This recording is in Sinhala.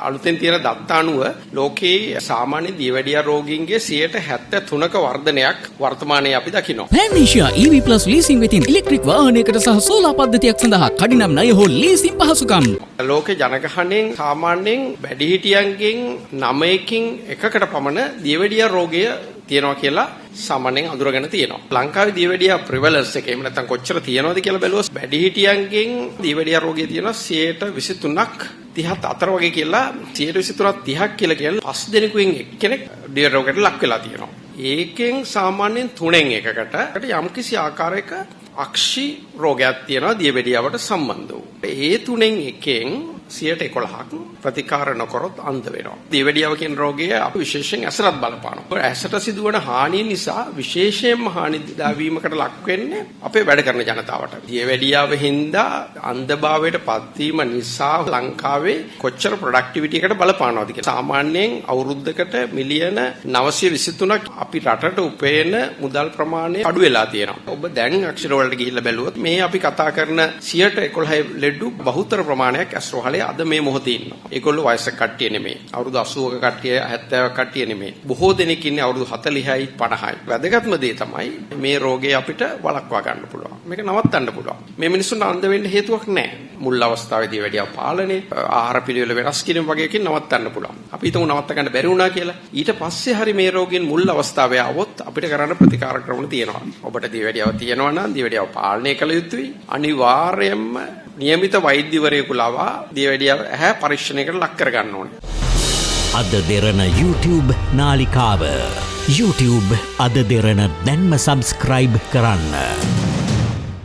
අලුතෙන් තියෙන දත්ත අනුව ලෝකයේ සාමාන්‍ය දියවැඩියා රෝගීන්ගේ 73ක වර්ධනයක් වර්තමානයේ අපි දකිනවා. Pan-Asia EV+ leasing වෙතින් ඉලෙක්ට්‍රික් වාහනයකට සහ සෝලාර් පද්ධතියක් සඳහා කඩිනම් ණය හෝ ලීසින් පහසුකම්. ලෝකේ ජනගහනයෙන් සාමාන්‍යයෙන් වැඩිහිටියන්ගෙන් 9කින් එකකට පමණ දියවැඩියා රෝගය තියෙනවා කියලා සාමාන්‍යයෙන් අඳුරගෙන තියෙනවා. ලංකාවේ දියවැඩියා ප්‍රිවලන්ස් එක එහෙම නැත්නම් කොච්චර තියෙනවද කියලා බැලුවොත් වැඩිහිටියන්ගෙන් දියවැඩියා රෝගය තියෙනවා 23ක් 34 වගේ කියලා 23ක් 30ක් කියලා කියන්නේ 5 දෙනෙකුෙන් එක්කෙනෙක් දියවැඩියා රෝගයට ලක් වෙලා තියෙනවා. ඒකෙන් සාමාන්‍යයෙන් 3න් එකකට යම්කිසි ආකාරයක අක්ෂි රෝගයක් තියෙනවා දියවැඩියාවට සම්බන්ධ වූ. ඒ 3න් එකෙන් 11ක් ප්‍රතිකාර නොකරොත් අන්ධ වෙනවා. දියවැඩියාව කියන රෝගය අපි විශේෂයෙන් ඇසටත් බලපානවා. ඇසට සිදුවන හානිය නිසා විශේෂයෙන්ම හානිදා වීමකට ලක් වෙන්නේ අපේ වැඩ කරන ජනතාවට. දියවැඩියාව හින්දා අන්ධභාවයට පත්වීම නිසා ලංකාවේ කොච්චර ප්‍රොඩක්ටිවිටි එකට බලපානවද කියලා. සාමාන්‍යයෙන් අවුරුද්දකට මිලියන 923ක් අපි රටට උපයන මුදල් ප්‍රමාණය අඩු වෙලා තියෙනවා. ඔබ දැන් අක්ෂර වලට ගිහිල්ලා බැලුවොත් මේ අපි කතා කරන 11 ලෙඩු බහුතර ප්‍රමාණයක් ඇස්රෝහලේ අද මේ මොහොතේ ඉන්නවා. ඒගොල්ලෝ වයසක කට්ටිය නෙමෙයි. අවුරුදු 80ක කට්ටිය 70ක කට්ටිය නෙමෙයි. බොහෝ දෙනෙක් ඉන්නේ අවුරුදු 40යි 50යි. වැදගත්ම දේ තමයි මේ රෝගය අපිට වළක්වා ගන්න පුළුවන්. මේක නවත්තන්න පුළුවන්. මේ මිනිස්සුන්ට අන්ධ වෙන්න හේතුවක් නැහැ. මුල් අවස්ථාවේදී වැඩියා පාලනේ ආහාර පිළිවෙල වෙනස් කිරීම වගේකින් නවත්තන්න පුළුවන්. අපි හිතමු නවත්ත ගන්න බැරි වුණා කියලා. ඊට පස්සේ හරි මේ රෝගයෙන් මුල් අවස්ථාවේ આવොත් අපිට කරන්න ප්‍රතිකාර ක්‍රම තියෙනවා. ඔබට දියවැඩියාව තියෙනවා නම් දියවැඩියාව පාලනය කළ යුතුයි. අනිවාර්යයෙන්ම නියමිත වෛද්‍යවරයෙකු ලවා දියවැඩියාව ඇහැ පරීක්ෂණයකට ලක් කර ගන්න ඕනේ. අද දෙරණ YouTube නාලිකාව YouTube අද දෙරණ දැන්ම සබස්ක්‍රයිබ් කරන්න.